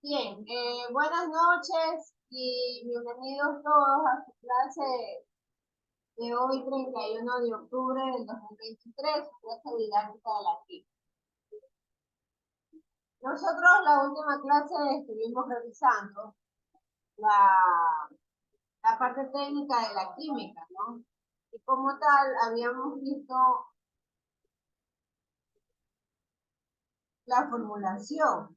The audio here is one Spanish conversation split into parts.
Bien, buenas noches y bienvenidos todos a su clase de hoy, 31 de octubre del 2023, clase didáctica de la química. Nosotros la última clase estuvimos revisando la, la parte técnica de la química, ¿no? Y como tal, habíamos visto la formulación,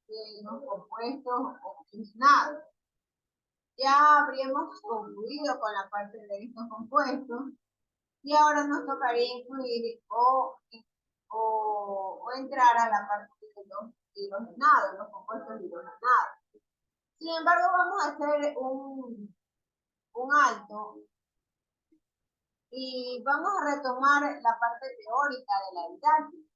de los compuestos oxigenados. Ya habríamos concluido con la parte de estos compuestos y ahora nos tocaría incluir o entrar a la parte de los hidrogenados, los compuestos hidrogenados. Sin embargo, vamos a hacer un alto y vamos a retomar la parte teórica de la didáctica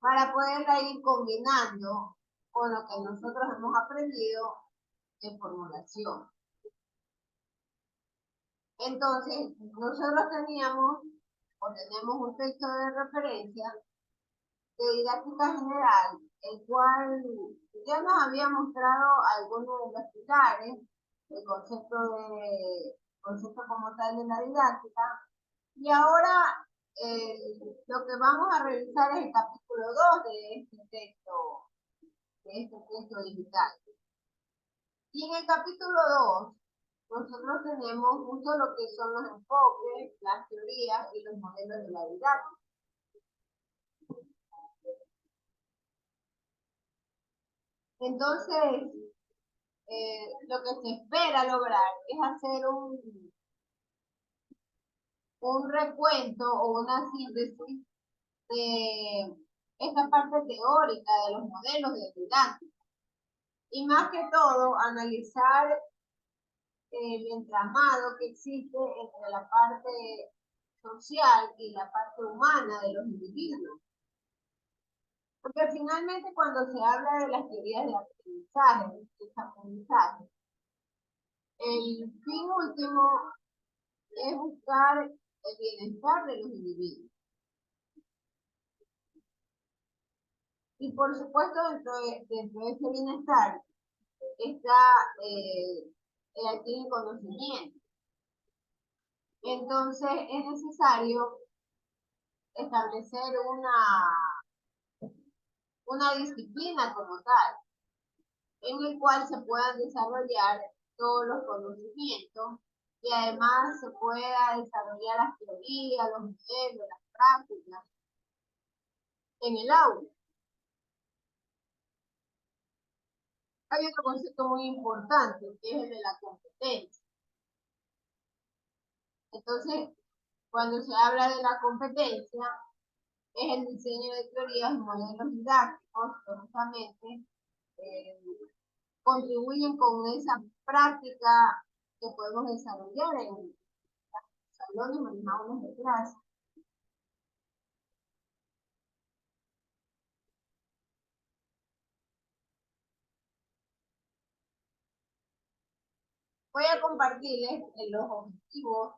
para poderla ir combinando con lo que nosotros hemos aprendido de formulación. Entonces, nosotros tenemos un texto de referencia de didáctica general, el cual ya nos había mostrado algunos de los pilares, el concepto como tal de la didáctica, y ahora lo que vamos a revisar es el capítulo 2 de este texto digital. Y en el capítulo 2 nosotros tenemos justo lo que son los enfoques, las teorías y los modelos de la didáctica. Entonces, lo que se espera lograr es hacer un recuento o una síntesis de esta parte teórica de los modelos de didáctica. Y más que todo, analizar el entramado que existe entre la parte social y la parte humana de los individuos. Porque finalmente cuando se habla de las teorías de aprendizaje, el fin último es buscar el bienestar de los individuos. Y por supuesto, dentro de ese bienestar está el adquirir conocimiento. Entonces, es necesario establecer una disciplina como tal, en el cual se puedan desarrollar todos los conocimientos y además se pueda desarrollar las teorías, los modelos, las prácticas en el aula. Hay otro concepto muy importante, que es el de la competencia. Entonces, cuando se habla de la competencia, es el diseño de teorías y modelos didácticos que justamente contribuyen con esa práctica que podemos desarrollar en los salones o en aulas de clase. Voy a compartirles los objetivos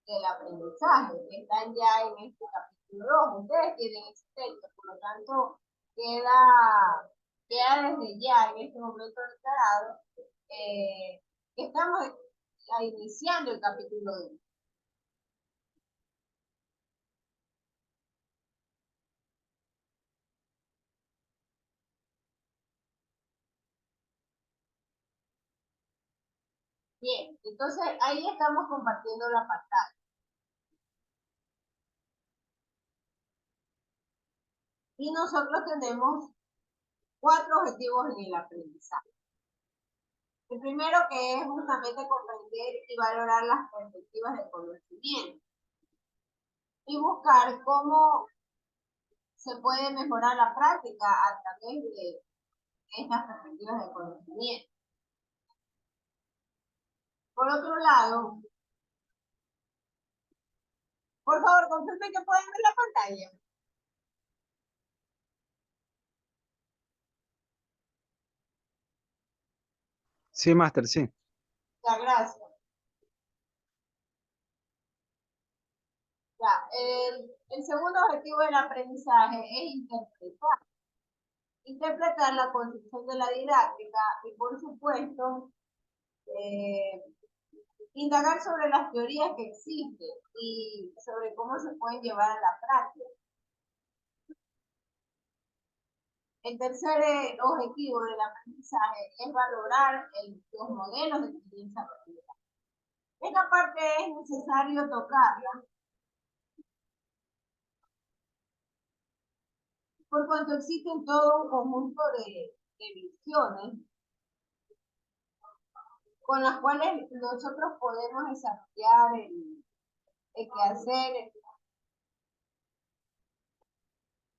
del aprendizaje que están ya en este capítulo 2. Ustedes tienen ese texto, por lo tanto, queda desde ya en este momento declarado que estamos iniciando el capítulo 2. Bien, entonces ahí estamos compartiendo la pantalla. Y nosotros tenemos 4 objetivos en el aprendizaje. El primero, que es justamente comprender y valorar las perspectivas de conocimiento y buscar cómo se puede mejorar la práctica a través de estas perspectivas de conocimiento. Por otro lado, por favor, confirmen que pueden ver la pantalla. Sí, máster, sí. Ya, gracias. Ya, el segundo objetivo del aprendizaje es interpretar. interpretar la concepción de la didáctica y, por supuesto, indagar sobre las teorías que existen y sobre cómo se pueden llevar a la práctica. El tercer objetivo del aprendizaje es valorar los modelos de experiencia aprendida. Esta parte es necesario tocarla por cuanto existen todo un conjunto de visiones con las cuales nosotros podemos desarrollar el quehacer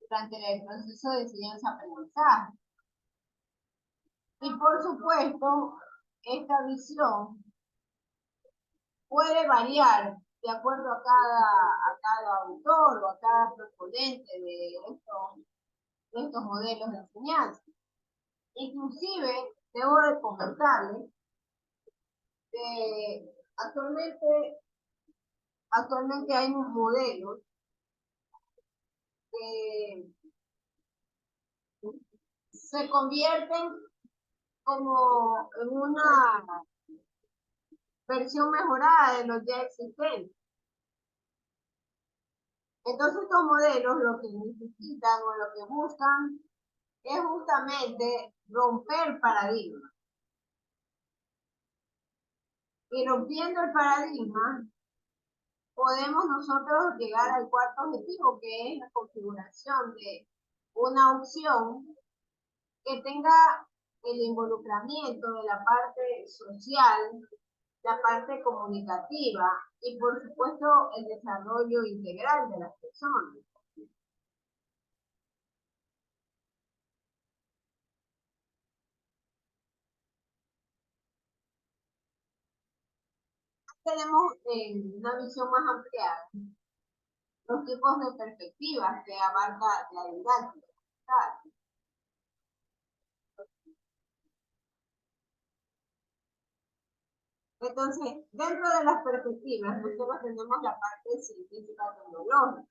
durante el proceso de enseñanza-aprendizaje. Y por supuesto, esta visión puede variar de acuerdo a cada autor o a cada proponente de estos modelos de enseñanza. Inclusive, debo de comentarles que actualmente hay modelos que se convierten como en una versión mejorada de los ya existentes. Entonces estos modelos lo que necesitan o lo que buscan es justamente romper paradigmas. Y rompiendo el paradigma, podemos nosotros llegar al cuarto objetivo, que es la configuración de una opción que tenga el involucramiento de la parte social, la parte comunicativa y, por supuesto, el desarrollo integral de las personas. Tenemos una visión más ampliada los tipos de perspectivas que abarca la didáctica. Entonces, dentro de las perspectivas, nosotros tenemos la parte científica tecnológica.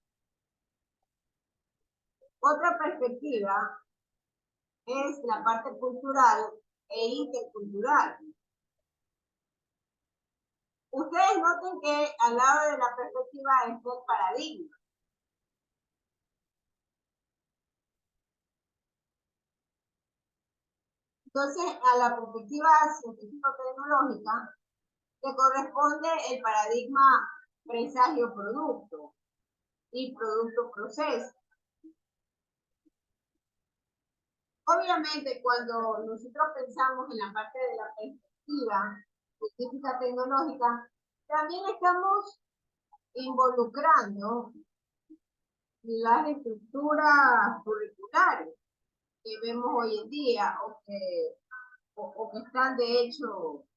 Otra perspectiva es la parte cultural e intercultural. Ustedes noten que al lado de la perspectiva está el paradigma. Entonces, a la perspectiva científico-tecnológica le corresponde el paradigma presagio-producto y producto-proceso. Obviamente, cuando nosotros pensamos en la parte de la perspectiva científica tecnológica, también estamos involucrando las estructuras curriculares que vemos hoy en día o que están de hecho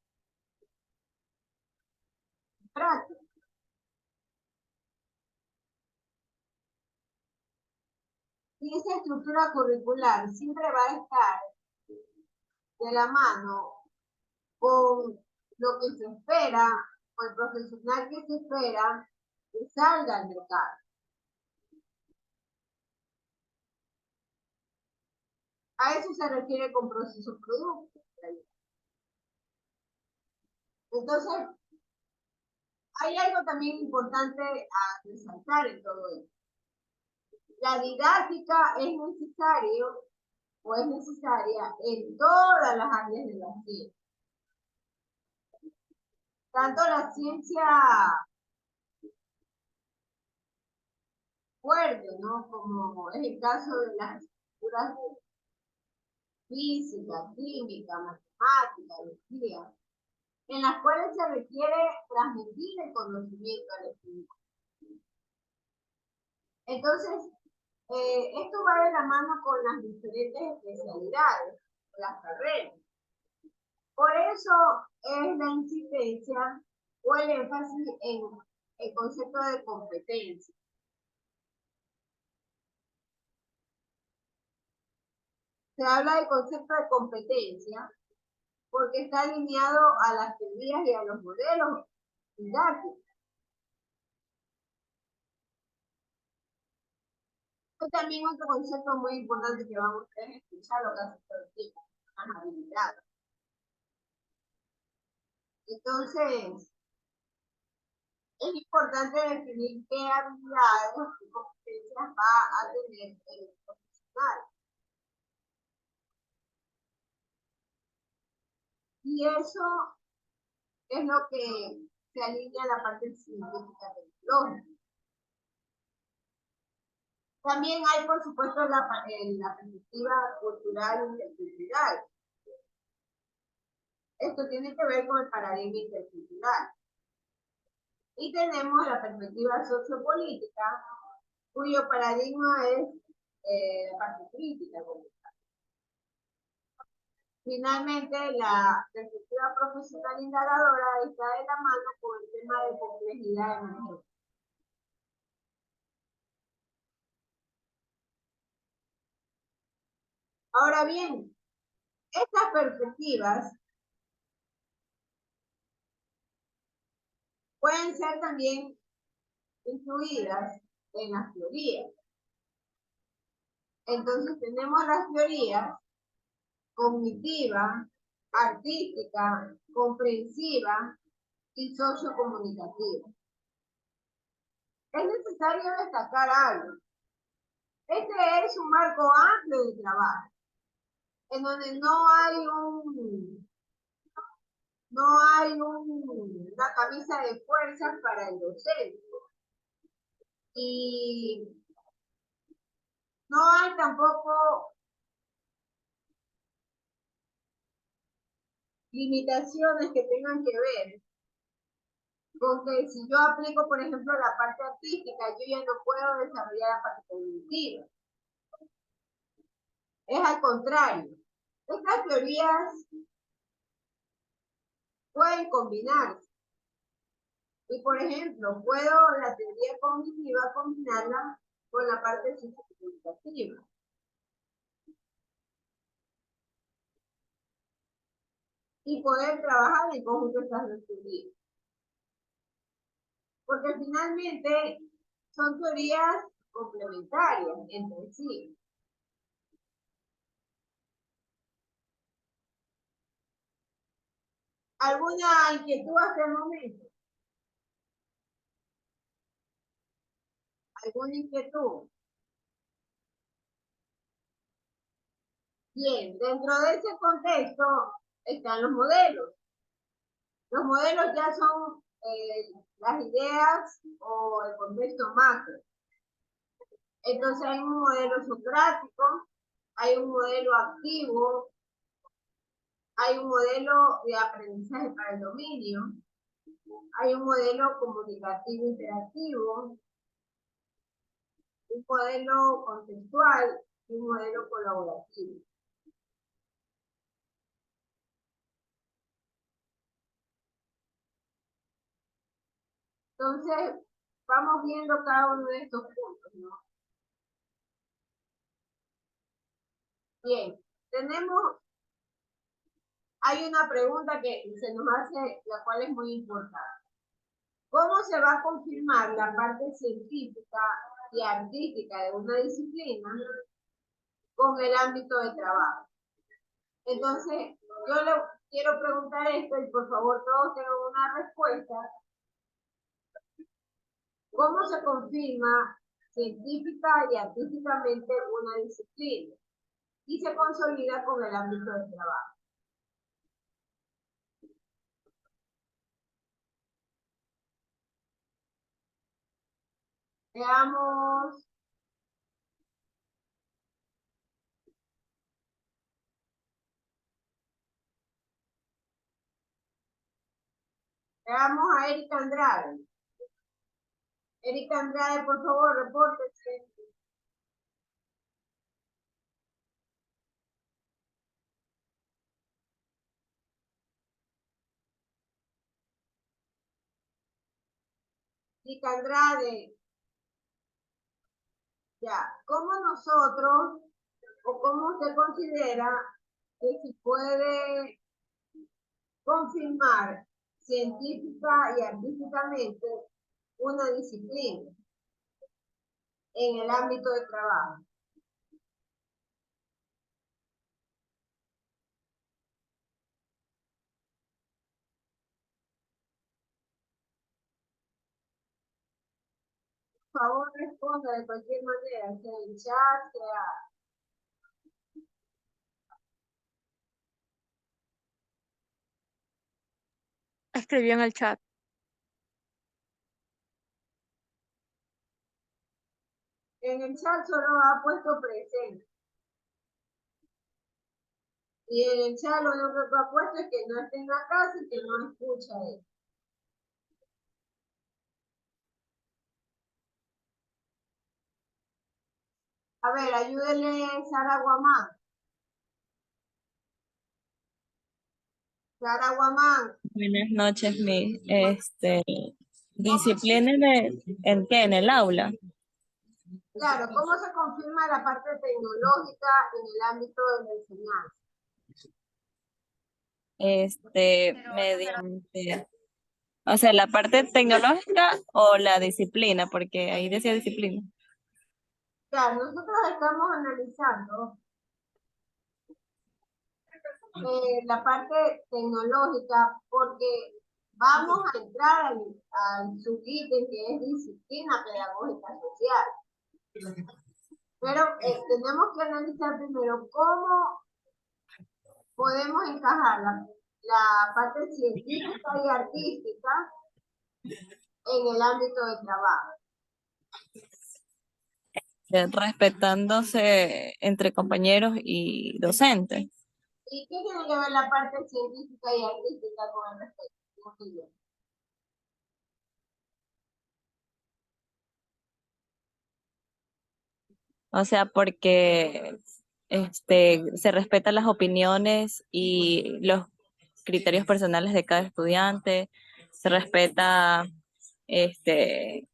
prácticas. Y esa estructura curricular siempre va a estar de la mano con lo que se espera, o el profesional que se espera que salga al mercado. A eso se refiere con proceso producto. Entonces, hay algo también importante a resaltar en todo esto. La didáctica es necesario o es necesaria en todas las áreas de la ciencia. Tanto la ciencia fuerte, ¿no? Como es el caso de las estructuras de física, química, matemática, biología, en las cuales se requiere transmitir el conocimiento al estudiante. Entonces, esto va de la mano con las diferentes especialidades, las carreras. Por eso es la insistencia o el énfasis en el concepto de competencia. Se habla del concepto de competencia porque está alineado a las teorías y a los modelos didácticos. También otro concepto muy importante que vamos a tener es escucharlo casi todo el tiempo, las habilidades. Entonces, es importante definir qué habilidades y competencias va a tener el profesional. Y eso es lo que se alinea a la parte científica tecnológica. También hay, por supuesto, la perspectiva cultural e intercultural. Esto tiene que ver con el paradigma intercultural. Y tenemos la perspectiva sociopolítica, cuyo paradigma es la parte crítica. Finalmente, la perspectiva profesional indagadora está de la mano con el tema de complejidad emergente. Ahora bien, estas perspectivas pueden ser también incluidas en las teorías. Entonces tenemos las teorías cognitiva, artística, comprensiva y sociocomunicativa. Es necesario destacar algo. Este es un marco amplio de trabajo, en donde no hay una camisa de fuerzas para el docente. Y no hay tampoco limitaciones que tengan que ver con que si yo aplico, por ejemplo, la parte artística, yo ya no puedo desarrollar la parte cognitiva. Es al contrario. Estas teorías pueden combinarse. Y, por ejemplo, puedo la teoría cognitiva combinarla con la parte sociocomunicativa. Y poder trabajar en conjunto estas dos teorías. Porque finalmente son teorías complementarias entre sí. ¿Alguna inquietud hasta el momento? ¿Alguna inquietud? Bien, dentro de ese contexto están los modelos. Los modelos ya son las ideas o el contexto macro. Entonces hay un modelo socrático, hay un modelo activo, hay un modelo de aprendizaje para el dominio, hay un modelo comunicativo interactivo, un modelo conceptual y un modelo colaborativo. Entonces, vamos viendo cada uno de estos puntos, ¿no? Bien, hay una pregunta que se nos hace, la cual es muy importante. ¿Cómo se va a confirmar la parte científica y artística de una disciplina con el ámbito de trabajo? Entonces, yo le quiero preguntar esto y por favor todos tengan una respuesta. ¿Cómo se confirma científica y artísticamente una disciplina? Y se consolida con el ámbito de trabajo. Veamos. Veamos a Erika Andrade. Erika Andrade, por favor, repórtese. Erika Andrade. Ya, ¿cómo nosotros o cómo usted considera que se puede confirmar científica y artísticamente una disciplina? en el ámbito de trabajo. Por favor, responda de cualquier manera, sea en chat, sea... Escribió en el chat. En el chat solo ha puesto presente. Y en el chat lo único que ha puesto es que no esté en la casa y que no escucha él. A ver, ayúdenle Sara Guamán. Sara Guamán. Buenas noches, mi disciplina ¿en qué? En el aula. Claro, ¿cómo se confirma la parte tecnológica en el ámbito de la enseñanza? Mediante, o sea, la parte tecnológica o la disciplina, porque ahí decía disciplina. Claro, nosotros estamos analizando la parte tecnológica porque vamos a entrar al subítem que es disciplina pedagógica social. Pero tenemos que analizar primero cómo podemos encajar la parte científica y artística en el ámbito de trabajo. Respetándose entre compañeros y docentes. ¿Y qué tiene que ver la parte científica y artística con el respeto? O sea, porque se respetan las opiniones y los criterios personales de cada estudiante, se respeta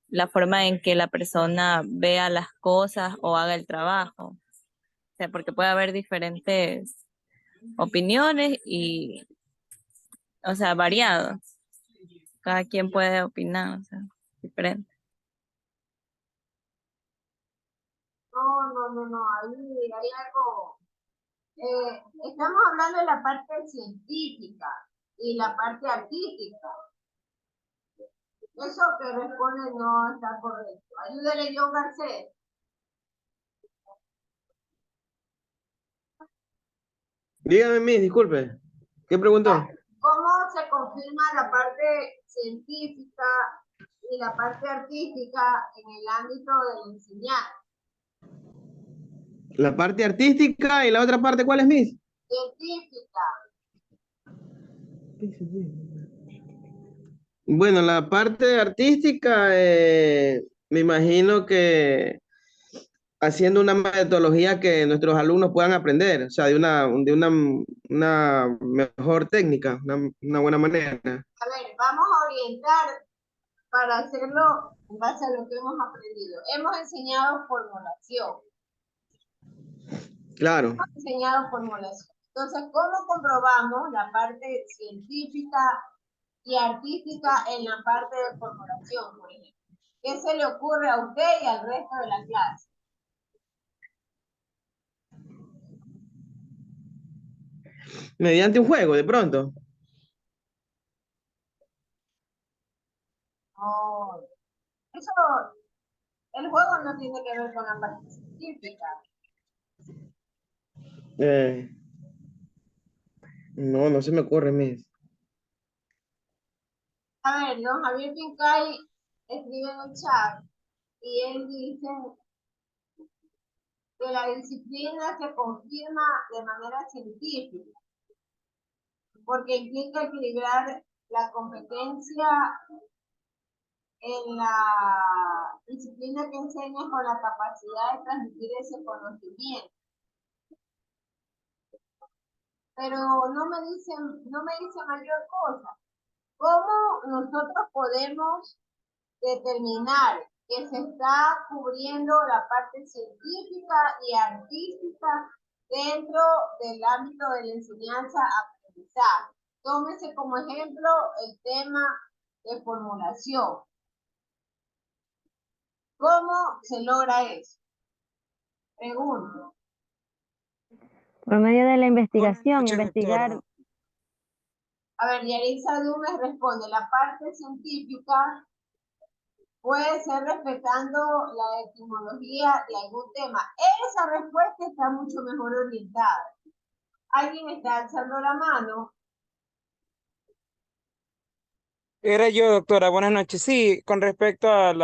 la forma en que la persona vea las cosas o haga el trabajo. O sea, porque puede haber diferentes opiniones y, o sea, variados. Cada quien puede opinar, o sea, diferente. No, ahí hay algo. Estamos hablando de la parte científica y la parte artística. Eso que responde no está correcto. Ayúdele, John Garcés. Dígame, Miss, disculpe. ¿Qué preguntó? ¿Cómo se confirma la parte científica y la parte artística en el ámbito de la enseñanza? La parte artística y la otra parte, ¿cuál es, Miss? Científica. Bueno, la parte artística, me imagino que haciendo una metodología que nuestros alumnos puedan aprender, o sea, una mejor técnica, una buena manera. A ver, vamos a orientar para hacerlo en base a lo que hemos aprendido. Hemos enseñado formulación. Claro. Hemos enseñado formulación. Entonces, ¿cómo comprobamos la parte científica y artística en la parte de formulación, por ejemplo? ¿Qué se le ocurre a usted y al resto de la clase? Mediante un juego, de pronto. Oh, eso, el juego no tiene que ver con la parte científica. No se me ocurre, Miss. A ver, don Javier Pincay escribe en el chat y él dice que la disciplina se confirma de manera científica, porque implica equilibrar la competencia en la disciplina que enseña con la capacidad de transmitir ese conocimiento. Pero no me dice mayor cosa. ¿Cómo nosotros podemos determinar que se está cubriendo la parte científica y artística dentro del ámbito de la enseñanza-aprendizaje? Tómese como ejemplo el tema de formulación. ¿Cómo se logra eso? Pregunto. Por medio de la Buenas investigación, noches, investigar. doctora. A ver, Yaritza Dumes responde, la parte científica puede ser respetando la etimología de algún tema. Esa respuesta está mucho mejor orientada. ¿Alguien está alzando la mano? Era yo, doctora. Buenas noches. Sí, con respecto a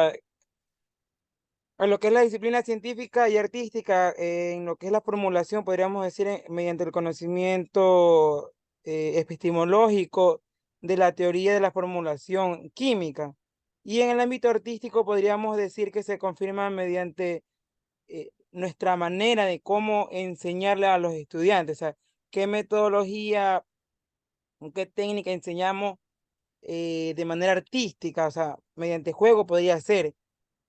lo que es la disciplina científica y artística, en lo que es la formulación, podríamos decir, mediante el conocimiento epistemológico de la teoría de la formulación química. Y en el ámbito artístico podríamos decir que se confirma mediante nuestra manera de cómo enseñarle a los estudiantes, o sea, qué metodología, qué técnica enseñamos de manera artística, o sea, mediante juego podría ser.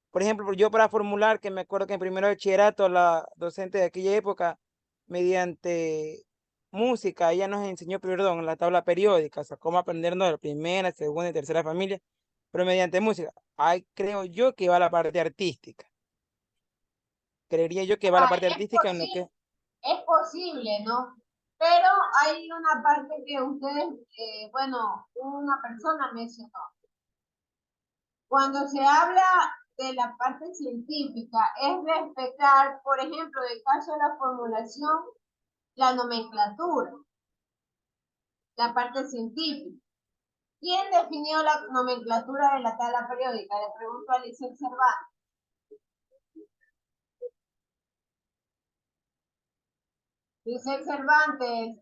Por ejemplo, yo para formular, que me acuerdo que en primero de bachillerato la docente de aquella época, mediante música, ella nos enseñó, perdón, la tabla periódica, o sea, cómo aprendernos de la primera, segunda y tercera familia, pero mediante música. Ahí creo yo que va la parte artística. Creería yo que va la parte artística en lo que... Es posible, ¿no? Pero hay una parte que ustedes, bueno, una persona mencionó. Cuando se habla de la parte científica, es respetar, por ejemplo, en el caso de la formulación, la nomenclatura, la parte científica. ¿Quién definió la nomenclatura de la tabla periódica? Le pregunto a Liceo Cervantes. Liceo Cervantes.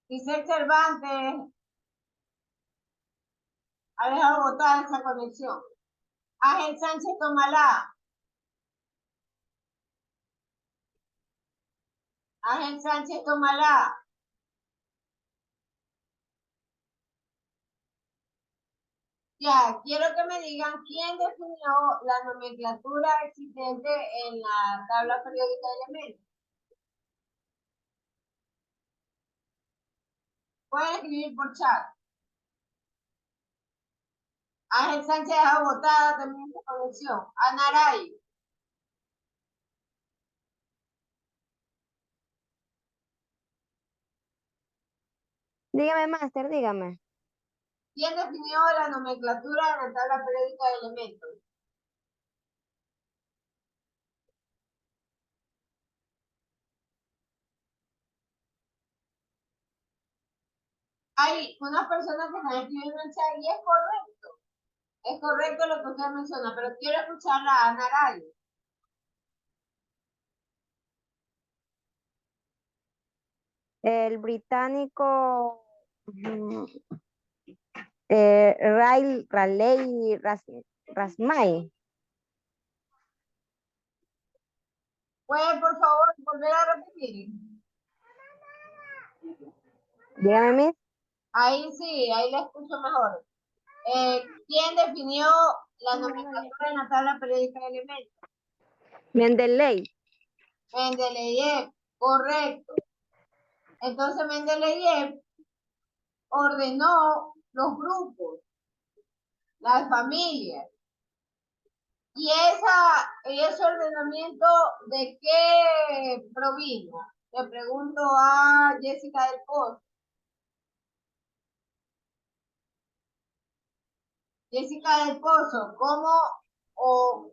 Liceo Cervantes ha dejado botada esa conexión. Ángel Sánchez Tomalá. Ángel Sánchez Tomalá. Ya, quiero que me digan quién definió la nomenclatura existente en la tabla periódica de elementos. Pueden escribir por chat. Ángel Sánchez ha votado también esta conexión. Anaray. Dígame, máster, dígame. ¿Quién definió la nomenclatura en la tabla periódica de elementos? Hay unas personas que están escribiendo en chat y es correcto. Es correcto lo que usted menciona, pero quiero escucharla a Anaray. El británico Raleigh Rasmay. ¿Puede, por favor, volver a repetir? Dígame, Miss. Ahí sí, ahí la escucho mejor. ¿Quién definió la nomenclatura en la tabla periódica de elementos? Mendeley. Mendeleev, correcto. Entonces Mendeleev ordenó los grupos, las familias. ¿Y ese ordenamiento de qué provino? Le pregunto a Jessica del Pozo. Jessica del Pozo, ¿cómo o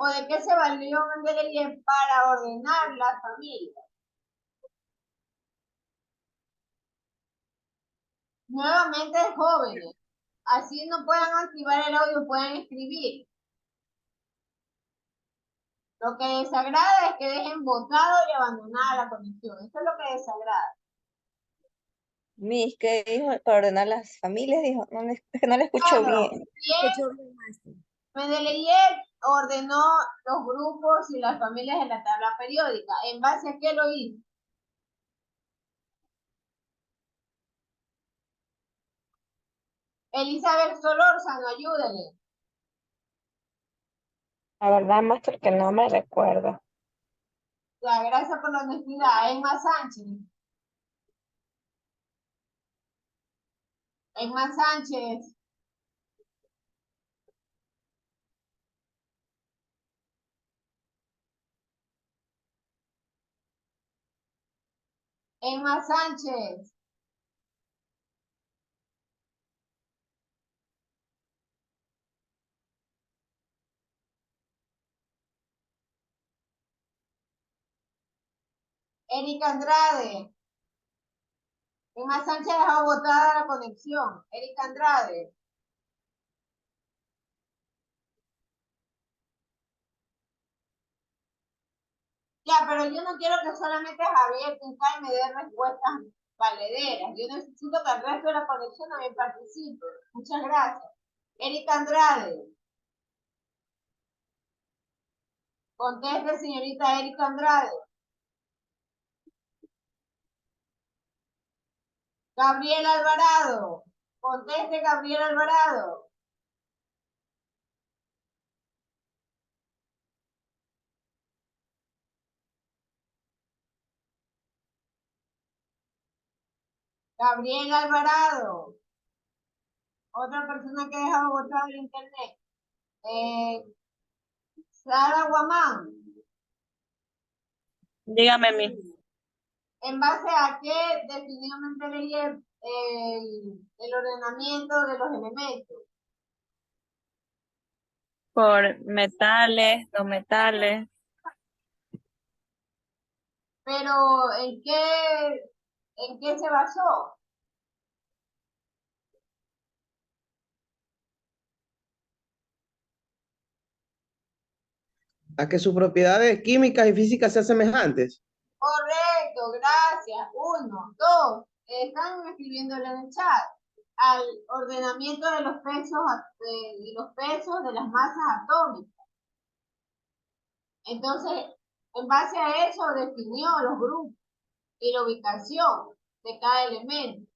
de qué se valió Mendeleev para ordenar las familias? Nuevamente jóvenes. Así no puedan activar el audio, pueden escribir. Lo que desagrada es que dejen botado y abandonada la conexión. Eso es lo que desagrada. Miss, ¿qué dijo? Para ordenar las familias, dijo. No, es que no le escucho Claro, bien. Mendeleev ordenó los grupos y las familias en la tabla periódica. ¿En base a qué lo hizo? Elizabeth Solórzano, ayúdenle. La verdad, maestro, que no me recuerdo. Ya, gracias por la honestidad. Emma Sánchez. Emma Sánchez. Emma Sánchez. Erika Andrade. Emma Sánchez dejó botada la conexión. Erika Andrade. Ya, pero yo no quiero que solamente Javier Quintana me dé respuestas valederas. Yo necesito que el resto de la conexión también participe. Muchas gracias. Erika Andrade. Conteste, señorita Erika Andrade. Gabriel Alvarado. Conteste, Gabriel Alvarado. Gabriel Alvarado. Otra persona que ha dejado botado el internet. Sara Guamán. Dígame, Miss. ¿En base a qué definió Mendeleev el ordenamiento de los elementos? Por metales, no metales. Pero ¿en qué se basó? A que sus propiedades químicas y físicas sean semejantes. Correcto, gracias. 1, 2. Están escribiéndolo en el chat. Al ordenamiento de los pesos de las masas atómicas. Entonces, en base a eso definió los grupos y la ubicación de cada elemento.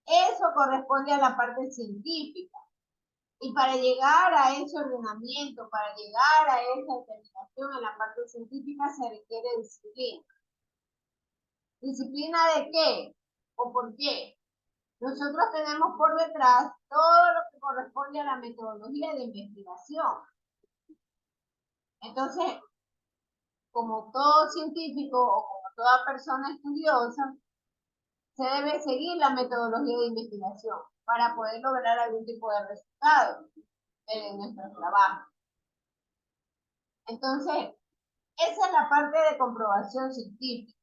Eso corresponde a la parte científica. Y para llegar a ese ordenamiento, para llegar a esa determinación en la parte científica se requiere disciplina. ¿Disciplina de qué? ¿O por qué? Nosotros tenemos por detrás todo lo que corresponde a la metodología de investigación. Entonces, como todo científico o como toda persona estudiosa, se debe seguir la metodología de investigación para poder lograr algún tipo de resultado en nuestro trabajo. Entonces, esa es la parte de comprobación científica.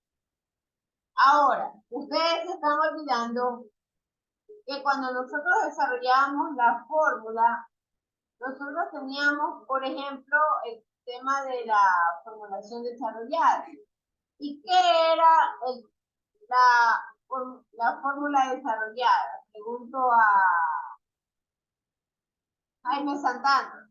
Ahora, ustedes se están olvidando que cuando nosotros desarrollábamos la fórmula, nosotros teníamos, por ejemplo, el tema de la formulación desarrollada. ¿Y qué era la fórmula desarrollada? Pregunto a Jaime Santana.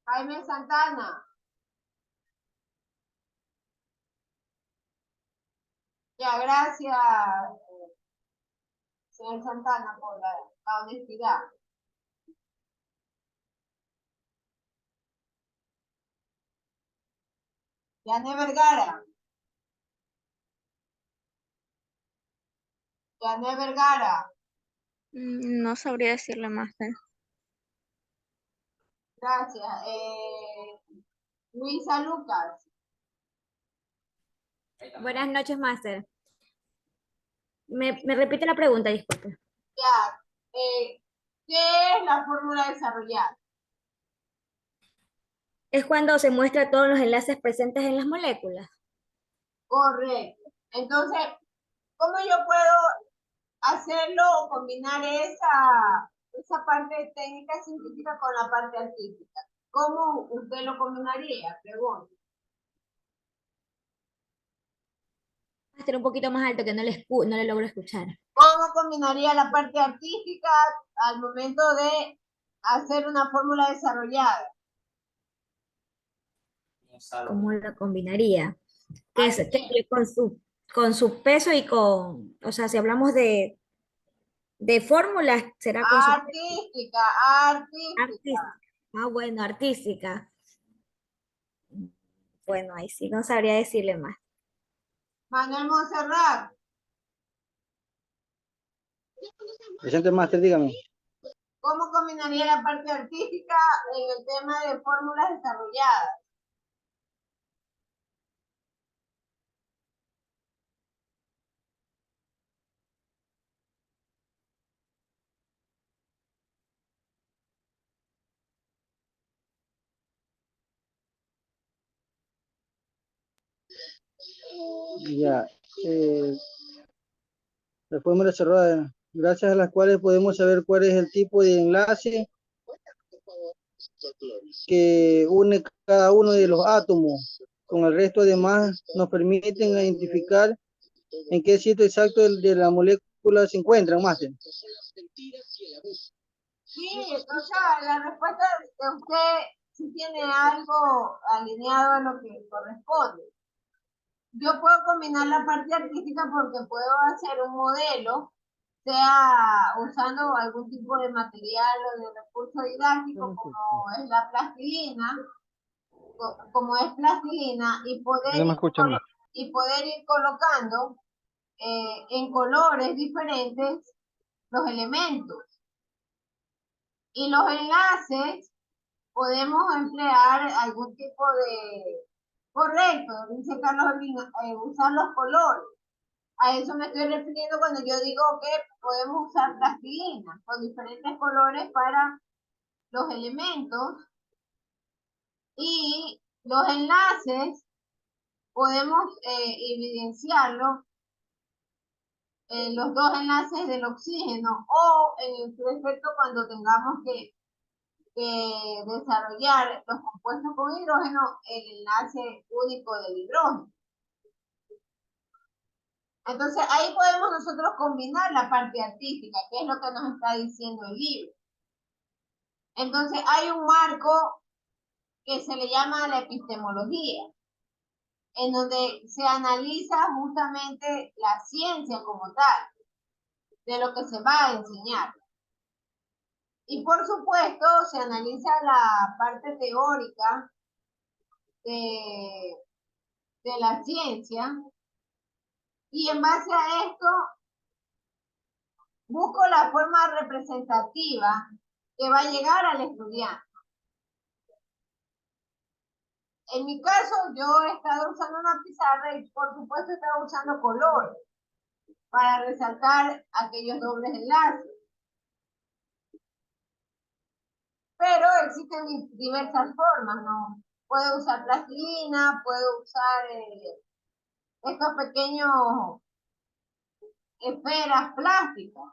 Jaime Santana. Ya, gracias, señor Santana, por la honestidad. Yané Vergara. Yané Vergara. No sabría decirle más. Gracias. Luisa Lucas. Buenas noches, Máster. Me repite la pregunta, disculpe. Ya. ¿Qué es la fórmula desarrollada? Es cuando se muestra todos los enlaces presentes en las moléculas. Correcto. Entonces, ¿cómo yo puedo hacerlo o combinar esa parte técnica científica con la parte artística? ¿Cómo usted lo combinaría? Pregunto. Máster, un poquito más alto que no le logro escuchar. ¿Cómo combinaría la parte artística al momento de hacer una fórmula desarrollada? ¿Cómo lo combinaría? Que con su peso y o sea, si hablamos de fórmulas, será con su Artística. artística. Ah, bueno, artística. Bueno, ahí sí no sabría decirle más. Manuel Monserrat, Presente, máster, dígame. ¿cómo combinaría la parte artística en el tema de fórmulas desarrolladas? Ya. La fórmula cerrada, gracias a las cuales podemos saber cuál es el tipo de enlace que une cada uno de los átomos con el resto. Además, nos permiten identificar en qué sitio exacto de la molécula se encuentran, máster. Sí, o sea, la respuesta de usted sí tiene algo alineado a lo que corresponde. Yo puedo combinar la parte artística porque puedo hacer un modelo, sea usando algún tipo de material o de recurso didáctico como es la plastilina, como es plastilina, No me escuchan más. y poder ir colocando en colores diferentes los elementos. Y los enlaces podemos emplear algún tipo de, correcto, dice Carlos, usar los colores. A eso me estoy refiriendo cuando yo digo que podemos usar plastilina con diferentes colores para los elementos y los enlaces podemos evidenciarlo los dos enlaces del oxígeno o en su defecto cuando tengamos que desarrollar los compuestos con hidrógeno, el enlace único del hidrógeno. Entonces ahí podemos nosotros combinar la parte artística, que es lo que nos está diciendo el libro. Entonces hay un marco que se le llama la epistemología, en donde se analiza justamente la ciencia como tal, de lo que se va a enseñar. Y por supuesto se analiza la parte teórica de la ciencia, y en base a esto busco la forma representativa que va a llegar al estudiante. En mi caso, yo he estado usando una pizarra y por supuesto he estado usando colores para resaltar aquellos dobles enlaces. Pero existen diversas formas, ¿no? Puedo usar plastilina, puedo usar estos pequeños esferas plásticas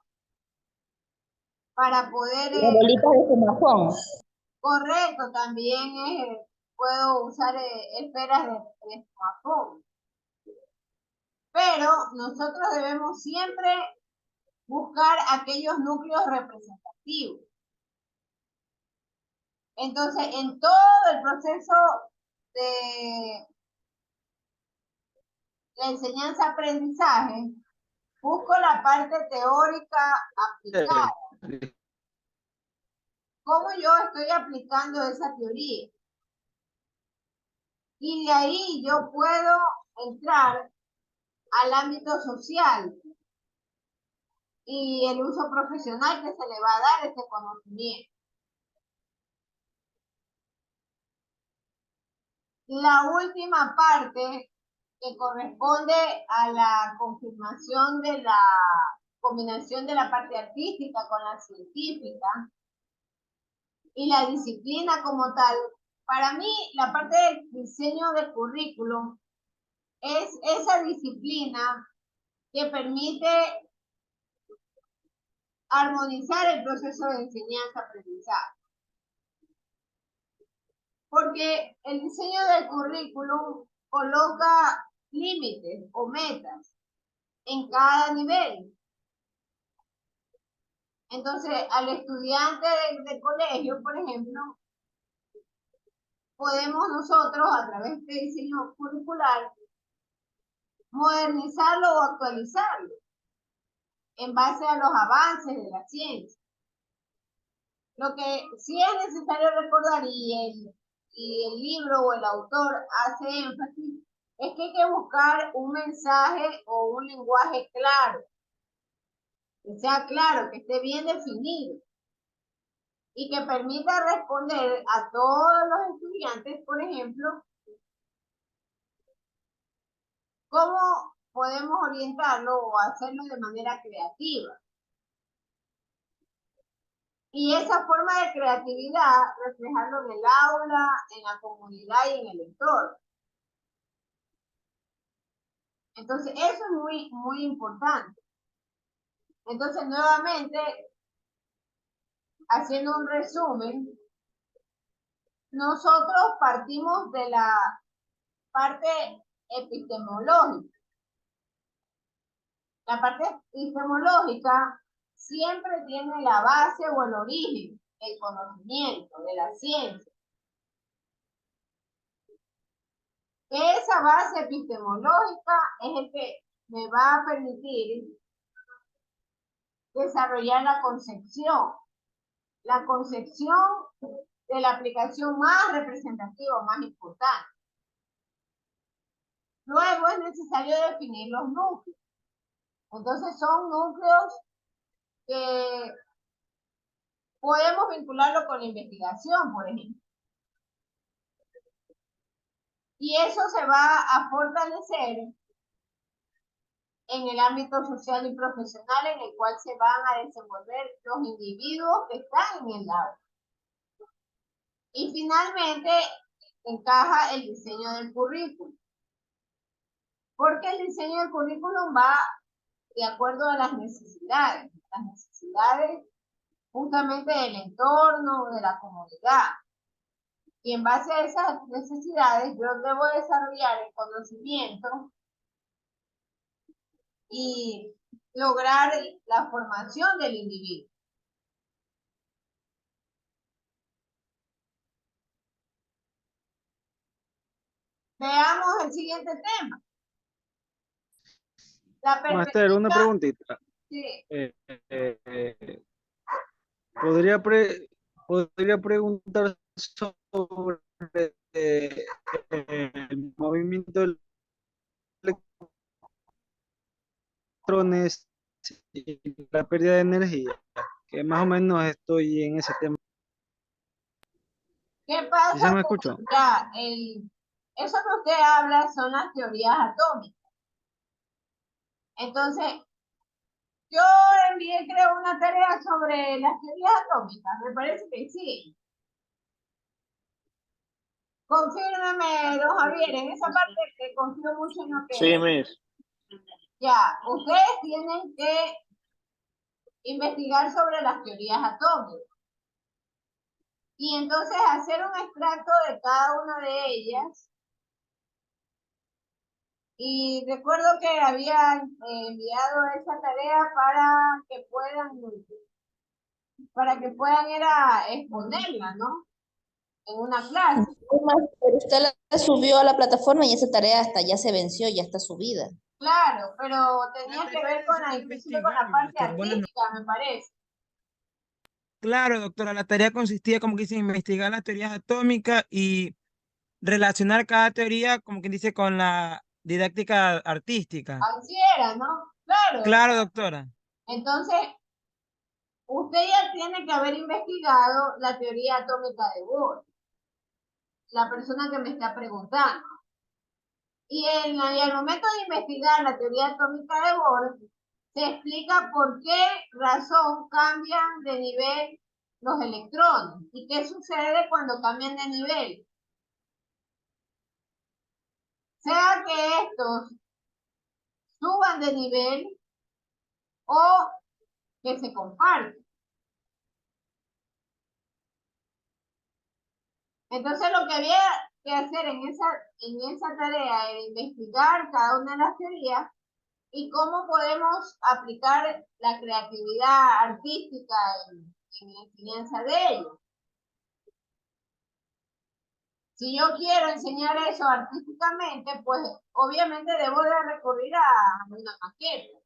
para poder... Las bolitas de fumazón. Correcto, también puedo usar esferas de fumafón. Pero nosotros debemos siempre buscar aquellos núcleos representativos. Entonces, en todo el proceso de la enseñanza-aprendizaje, busco la parte teórica aplicada. ¿Cómo yo estoy aplicando esa teoría? Y de ahí yo puedo entrar al ámbito social y el uso profesional que se le va a dar este conocimiento. La última parte que corresponde a la confirmación de la combinación de la parte artística con la científica y la disciplina como tal. Para mí, la parte del diseño de currículum es esa disciplina que permite armonizar el proceso de enseñanza-aprendizaje. Porque el diseño del currículum coloca límites o metas en cada nivel. Entonces, al estudiante de colegio, por ejemplo, podemos nosotros, a través de diseño curricular, modernizarlo o actualizarlo en base a los avances de la ciencia. Lo que sí es necesario recordar, y el libro o el autor hace énfasis, es que hay que buscar un mensaje o un lenguaje claro, que sea claro, que esté bien definido y que permita responder a todos los estudiantes, por ejemplo, cómo podemos orientarlo o hacerlo de manera creativa. Y esa forma de creatividad, reflejarlo en el aula, en la comunidad y en el entorno. Entonces, eso es muy, muy importante. Entonces, nuevamente, haciendo un resumen, nosotros partimos de la parte epistemológica. La parte epistemológica siempre tiene la base o el origen del conocimiento, de la ciencia. Esa base epistemológica es el que me va a permitir desarrollar la concepción de la aplicación más representativa, más importante. Luego es necesario definir los núcleos. Entonces son núcleos que podemos vincularlo con la investigación, por ejemplo. Y eso se va a fortalecer en el ámbito social y profesional en el cual se van a desenvolver los individuos que están en el aula. Y finalmente encaja el diseño del currículum. Porque el diseño del currículum va de acuerdo a las necesidades justamente del entorno, de la comunidad. Y en base a esas necesidades, yo debo desarrollar el conocimiento y lograr la formación del individuo. Veamos el siguiente tema. La Master, una perspectiva. preguntita. Sí. Podría preguntar sobre el movimiento de electrones y la pérdida de energía, que más o menos estoy en ese tema. ¿Qué ¿Sí pasa? se me escuchó? Ya, eso que usted habla son las teorías atómicas. Entonces, yo envié, creo, una tarea sobre las teorías atómicas. Me parece que sí. Confírmeme, don Javier, en esa parte que confío mucho en lo que... Sí, Miss. Ya, ustedes tienen que investigar sobre las teorías atómicas. Y entonces hacer un extracto de cada una de ellas. Y recuerdo que había enviado esa tarea para que puedan exponerla, ¿no? En una clase. Pero usted la subió a la plataforma y esa tarea hasta ya se venció, ya está subida. Claro, pero tenía que ver inclusive con la parte artística, me parece. Claro, doctora, la tarea consistía, como que dice, en investigar las teorías atómicas y relacionar cada teoría, como quien dice, con la didáctica artística. Así era, ¿no? Claro. Claro, doctora. Entonces, usted ya tiene que haber investigado la teoría atómica de Bohr, la persona que me está preguntando. Y al momento de investigar la teoría atómica de Bohr, se explica por qué razón cambian de nivel los electrones y qué sucede cuando cambian de nivel. Sea que estos suban de nivel o que se comparten. Entonces lo que había que hacer en esa tarea era investigar cada una de las teorías y cómo podemos aplicar la creatividad artística en la enseñanza de ellos. Si yo quiero enseñar eso artísticamente, pues obviamente debo de recurrir a una maqueta.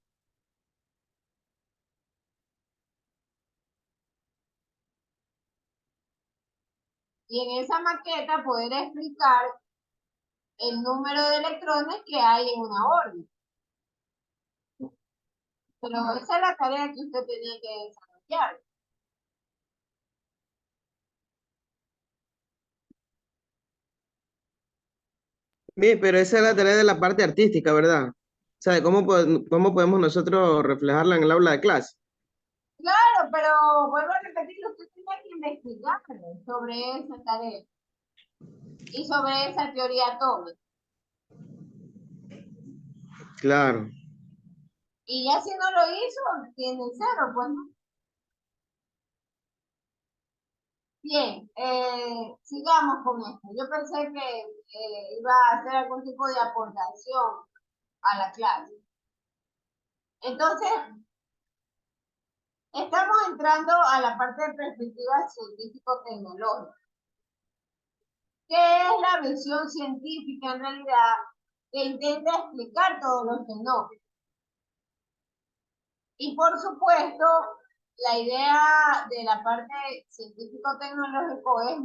Y en esa maqueta poder explicar el número de electrones que hay en una órbita. Pero esa es la tarea que usted tenía que desarrollar. Bien, pero esa es la tarea de la parte artística, ¿verdad? O sea, cómo podemos nosotros reflejarla en el aula de clase? Claro, pero vuelvo a repetir, usted tiene que investigar sobre esa tarea y sobre esa teoría atómica. Claro. Y ya si no lo hizo, tiene 0, pues no. Bien, sigamos con esto. Yo pensé que iba a hacer algún tipo de aportación a la clase. Entonces, estamos entrando a la parte de perspectiva científico-tecnológica. ¿Qué es la visión científica en realidad que intenta explicar todos los fenómenos? Y por supuesto, la idea de la parte científico-tecnológico es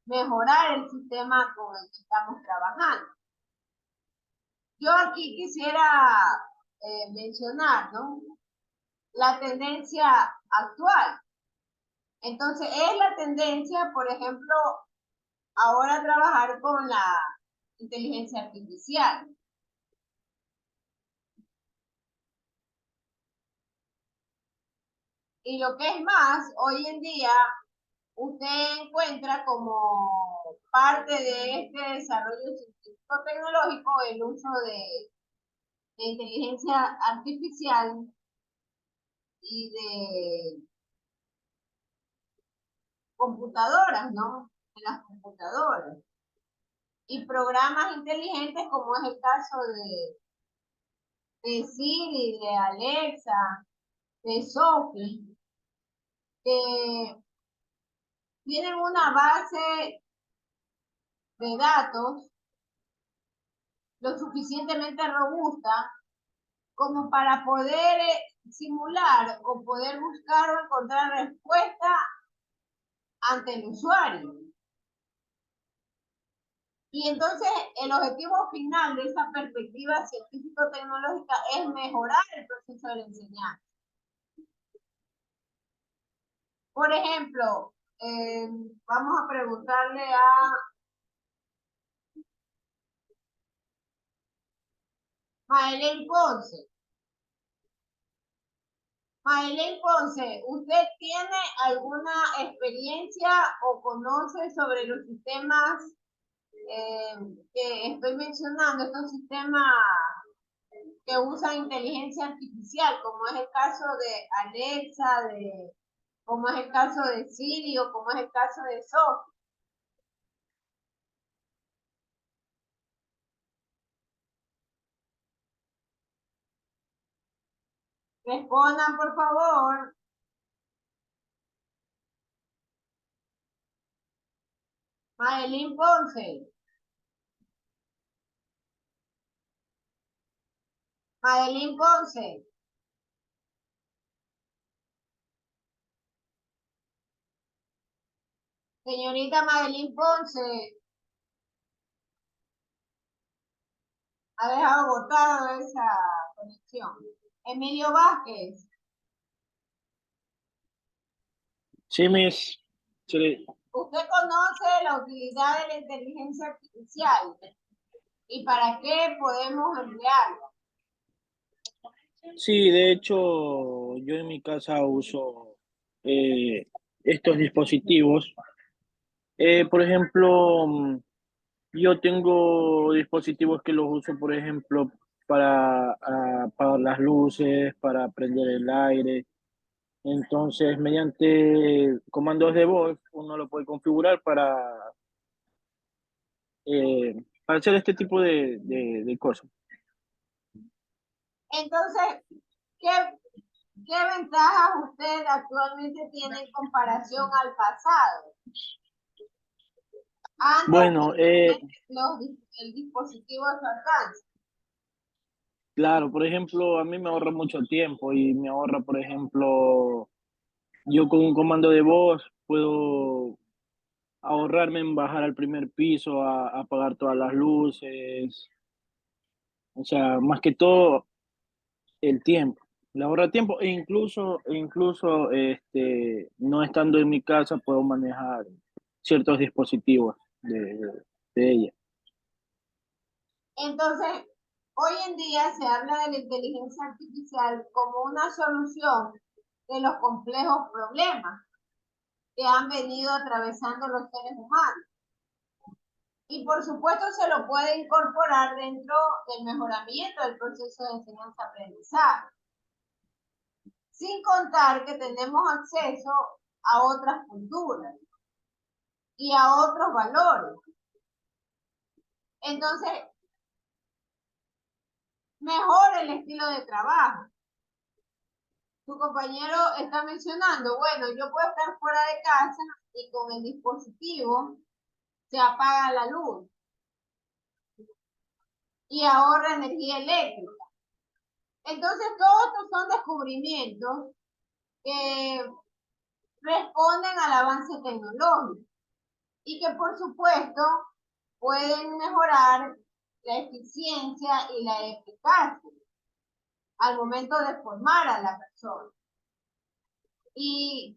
mejorar el sistema con el que estamos trabajando. Yo aquí quisiera mencionar, ¿no?, la tendencia actual. Entonces, es la tendencia, por ejemplo, ahora trabajar con la inteligencia artificial. Y lo que es más, hoy en día, usted encuentra como parte de este desarrollo científico-tecnológico el uso de inteligencia artificial y de computadoras, ¿no? En las computadoras. Y programas inteligentes como es el caso de Siri, de Alexa, de Sophie, que tienen una base de datos lo suficientemente robusta como para poder simular o poder buscar o encontrar respuesta ante el usuario. Y entonces el objetivo final de esa perspectiva científico-tecnológica es mejorar el proceso de la enseñanza. Por ejemplo, vamos a preguntarle a Maelén Ponce. Maelén Ponce, ¿usted tiene alguna experiencia o conoce sobre los sistemas que estoy mencionando, estos sistemas que usan inteligencia artificial, como es el caso de Alexa, como es el caso de Siri o como es el caso de Sophie? Respondan, por favor. Maelén Ponce. Maelén Ponce. Señorita Maelén Ponce. Ha dejado botado esa conexión. Emilio Vázquez. Sí, Miss. Sí, ¿Usted conoce la utilidad de la inteligencia artificial? ¿Y para qué podemos emplearla? sí, de hecho, yo en mi casa uso estos dispositivos. Por ejemplo, yo tengo dispositivos que los uso, por ejemplo, para apagar las luces, para prender el aire. Entonces, mediante comandos de voz, uno lo puede configurar para hacer este tipo de cosas. Entonces, ¿qué ventajas usted actualmente tiene en comparación al pasado? Antes Bueno, de el dispositivo a su alcance. claro, por ejemplo, a mí me ahorra mucho tiempo y me ahorra, por ejemplo, yo con un comando de voz puedo ahorrarme en bajar al primer piso a apagar todas las luces. O sea, más que todo el tiempo. Le ahorra tiempo e incluso no estando en mi casa puedo manejar ciertos dispositivos de ella. Entonces, hoy en día se habla de la inteligencia artificial como una solución de los complejos problemas que han venido atravesando los seres humanos. Y por supuesto se lo puede incorporar dentro del mejoramiento del proceso de enseñanza-aprendizaje. Sin contar que tenemos acceso a otras culturas y a otros valores. Entonces, mejora el estilo de trabajo. Tu compañero está mencionando, bueno, yo puedo estar fuera de casa y con el dispositivo se apaga la luz y ahorra energía eléctrica. Entonces, todos estos son descubrimientos que responden al avance tecnológico y que, por supuesto, pueden mejorar la eficiencia y la eficacia al momento de formar a la persona. Y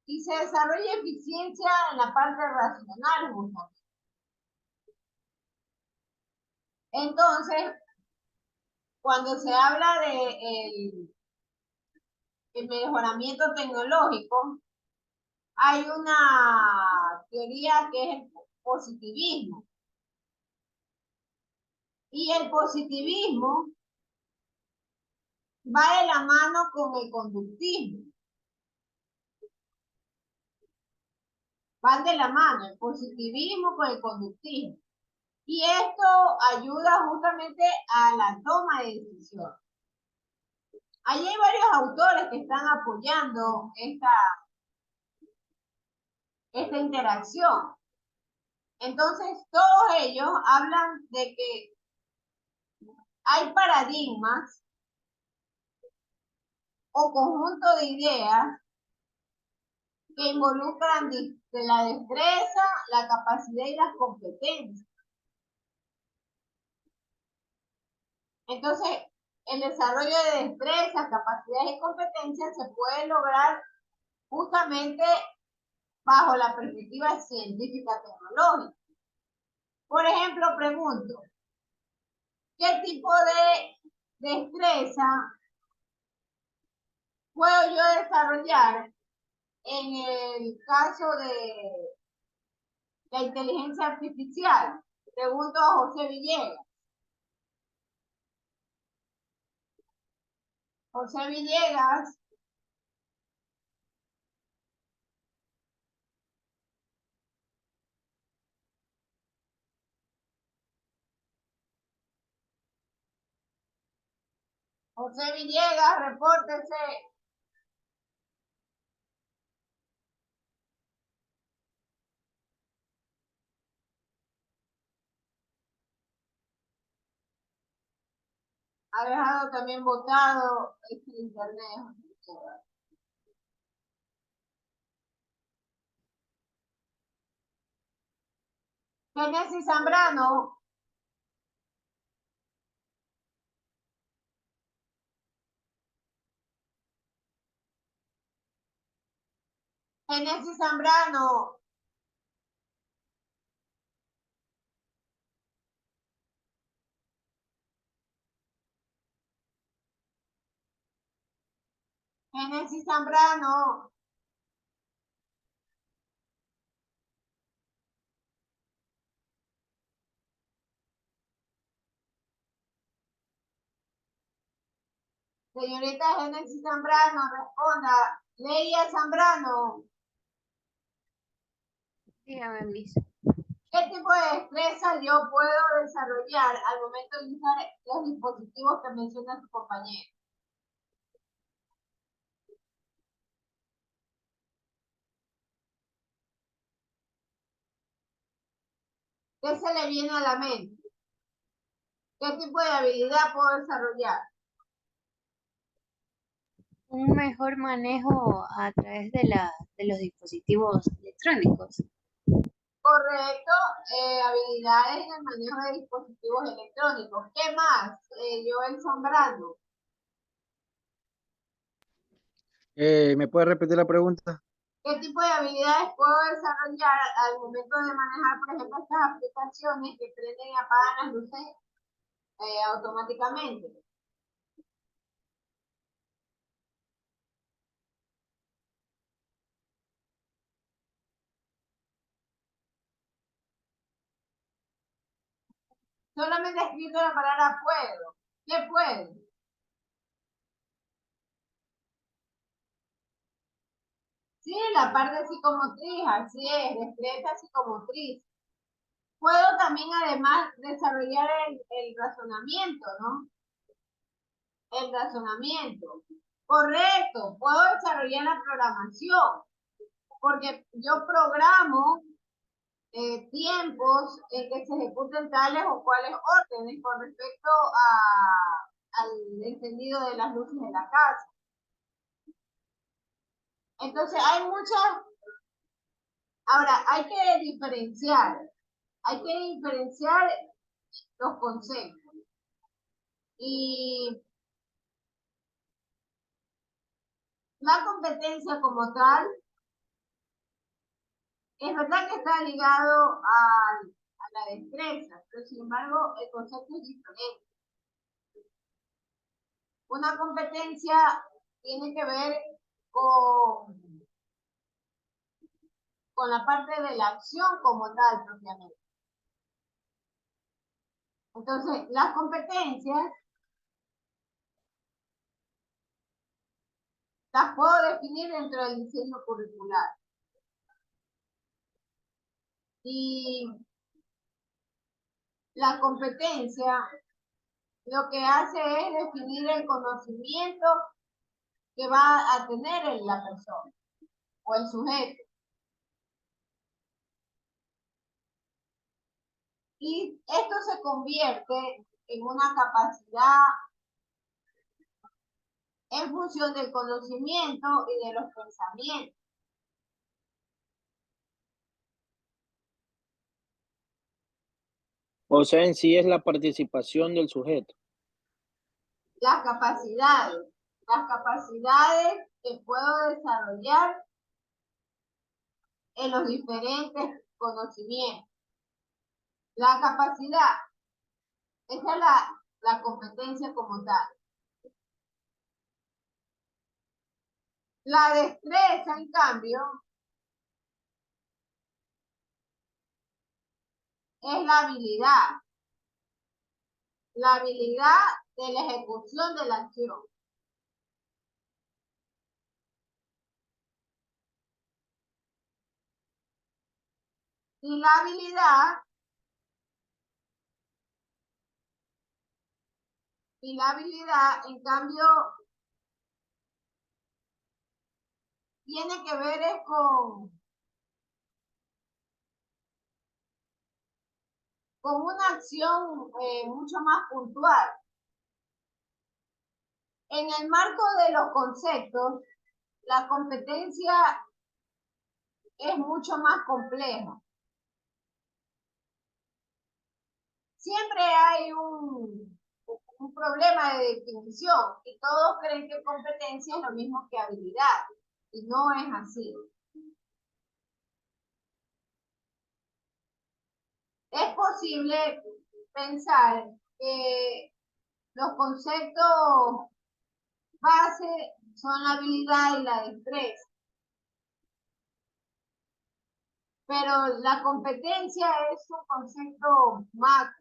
se desarrolla eficiencia en la parte racional, justamente. Entonces, cuando se habla de el mejoramiento tecnológico, hay una teoría que es el positivismo. Y el positivismo va de la mano con el conductismo. Van de la mano el positivismo con el conductismo. Y esto ayuda justamente a la toma de decisión. Allí hay varios autores que están apoyando esta interacción. Entonces, todos ellos hablan de que hay paradigmas o conjunto de ideas que involucran de la destreza, la capacidad y las competencias. Entonces, el desarrollo de destrezas, capacidades y competencias se puede lograr justamente bajo la perspectiva científica tecnológica. Por ejemplo, pregunto, ¿qué tipo de destreza puedo yo desarrollar en el caso de la inteligencia artificial? Pregunto a José Villegas. José Villegas. José Villegas, repórtese. Ha dejado también votado este internet. Génesis Zambrano. Génesis Zambrano. Génesis Zambrano. Señorita Génesis Zambrano, responda. Leia Zambrano. Dígame, Miss. ¿Qué tipo de destreza yo puedo desarrollar al momento de usar los dispositivos que menciona su compañero? ¿Qué se le viene a la mente? ¿Qué tipo de habilidad puedo desarrollar? Un mejor manejo a través de los dispositivos electrónicos. Correcto, habilidades en el manejo de dispositivos electrónicos. ¿Qué más? Joel Zambrano. ¿Me puede repetir la pregunta? ¿Qué tipo de habilidades puedo desarrollar al momento de manejar, por ejemplo, estas aplicaciones que prenden y apagan las luces automáticamente? Solamente he escrito la palabra puedo. ¿Qué puedo? Sí, la parte psicomotriz, así es, destreza psicomotriz. Puedo también además desarrollar el razonamiento, ¿no? El razonamiento. Correcto, puedo desarrollar la programación, porque yo programo tiempos en que se ejecuten tales o cuales órdenes con respecto al encendido de las luces de la casa. Entonces hay muchas, ahora hay que diferenciar los conceptos. Y la competencia como tal, es verdad que está ligado a la destreza, pero sin embargo el concepto es diferente. Una competencia tiene que ver con la parte de la acción como tal propiamente. Entonces, las competencias las puedo definir dentro del diseño curricular. Y la competencia lo que hace es definir el conocimiento que va a tener la persona o el sujeto. Y esto se convierte en una capacidad en función del conocimiento y de los pensamientos. O sea, en sí es la participación del sujeto. Las capacidades que puedo desarrollar en los diferentes conocimientos. La capacidad, esa es la competencia como tal. La destreza, en cambio, es la habilidad de la ejecución de la acción. Y la habilidad, en cambio, tiene que ver con una acción mucho más puntual. En el marco de los conceptos, la competencia es mucho más compleja. Siempre hay un problema de definición y todos creen que competencia es lo mismo que habilidad y no es así. Es posible pensar que los conceptos base son la habilidad y la destreza, pero la competencia es un concepto macro.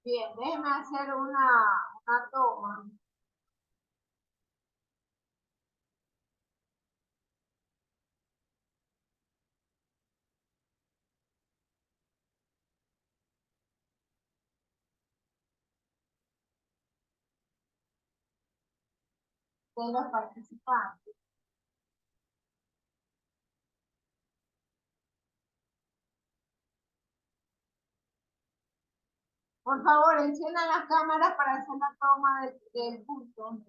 Bien, déjeme hacer una toma. De los participantes. Por favor, enciendan las cámaras para hacer la toma del curso.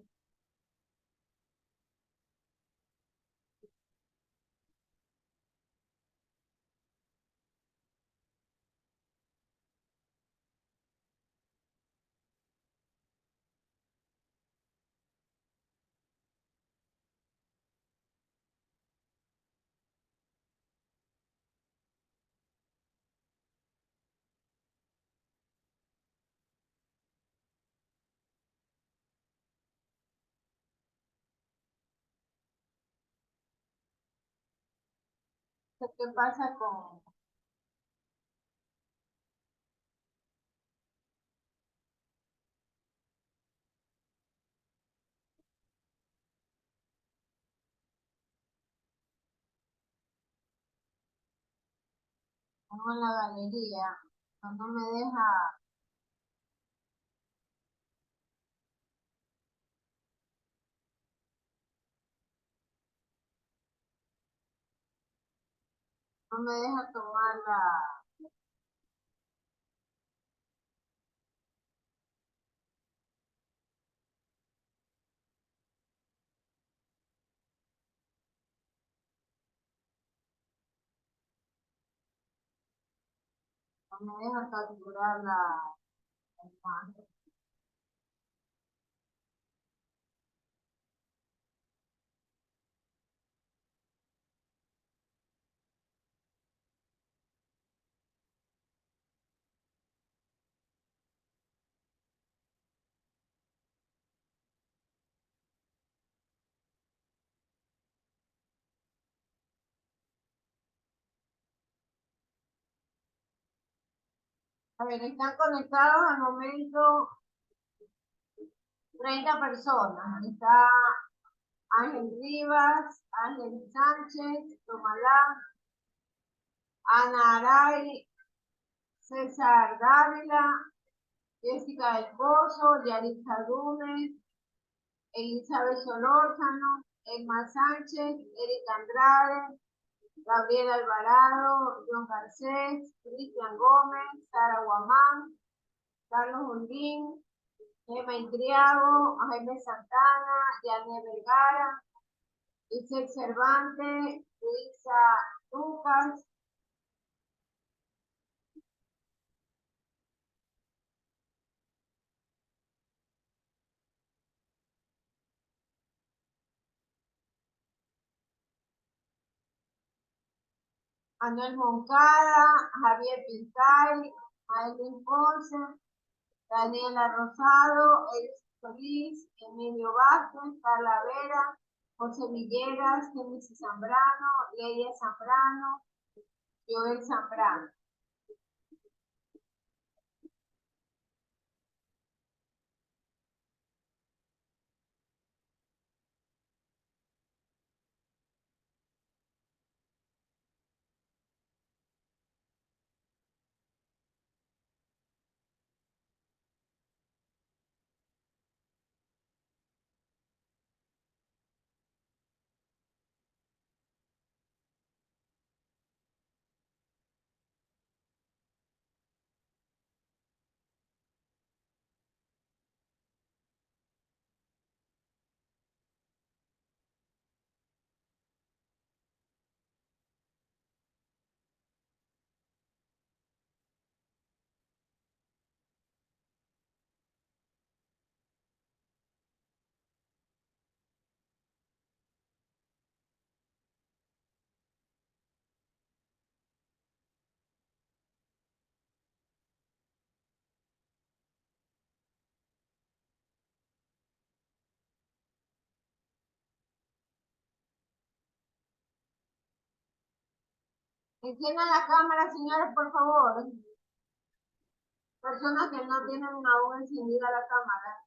¿Qué pasa con la galería? No me deja, no me deja tomar no me deja capturar la imagen. A ver, están conectados al momento 30 personas. Está Ángel Rivas, Ángel Sánchez, Tomalá, Ana Aray, César Dávila, Jessica del Pozo, Yaritza Gómez, Elizabeth Solórzano, Emma Sánchez, Erika Andrade, Gabriel Alvarado, John Garcés, Cristian Gómez, Sara Guamán, Carlos Hundín, Emma Intriago, Jaime Santana, Yané Vergara, Isaac Cervantes, Luisa Lucas, Manuel Moncada, Javier Pintay, Maylin Ponce, Daniela Rosado, Elis Solís, Emilio Vázquez, Carla Vera, José Villegas, Génesis Zambrano, Leia Zambrano, Joel Zambrano. Enciendan la cámara, señores, por favor. Personas que no tienen aún encendida la cámara.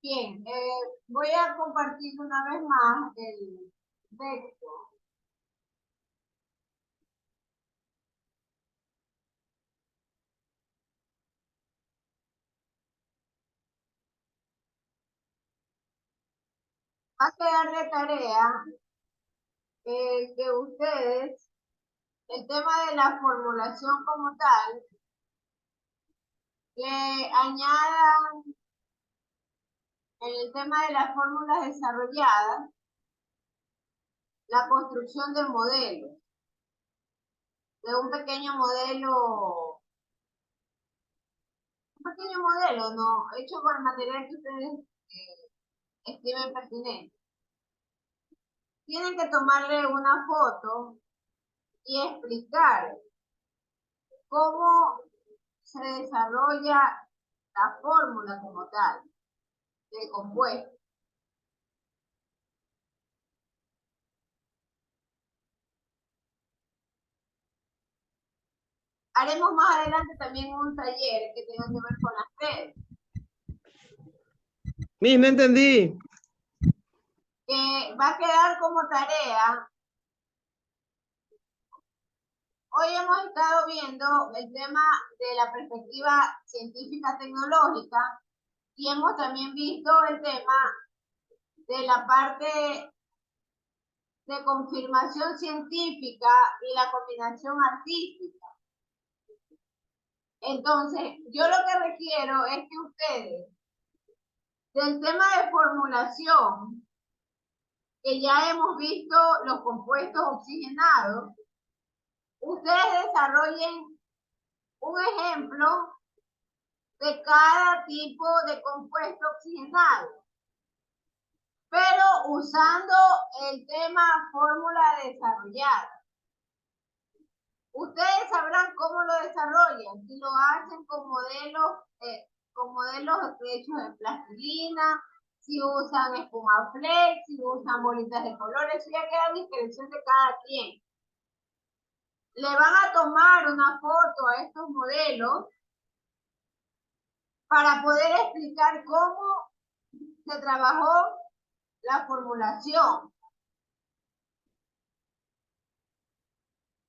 Bien, voy a compartir una vez más el texto. Va a quedar de tarea que ustedes, el tema de la formulación como tal, le añadan en el tema de las fórmulas desarrolladas la construcción de modelos, de un pequeño modelo, ¿no? Hecho con el material que ustedes estimen pertinente. Tienen que tomarle una foto y explicar cómo se desarrolla la fórmula como tal del compuesto. Haremos más adelante también un taller que tenga que ver con las redes. Miss, no entendí. Que va a quedar como tarea. Hoy hemos estado viendo el tema de la perspectiva científica tecnológica y hemos también visto el tema de la parte de confirmación científica y la combinación artística. Entonces, yo lo que requiero es que ustedes, del tema de formulación, que ya hemos visto los compuestos oxigenados, ustedes desarrollen un ejemplo de cada tipo de compuesto oxigenado, pero usando el tema fórmula desarrollada. Ustedes sabrán cómo lo desarrollan, si lo hacen con modelos hechos en plastilina, si usan espuma flex, si usan bolitas de colores, eso ya queda a discreción de cada quien. Le van a tomar una foto a estos modelos para poder explicar cómo se trabajó la formulación.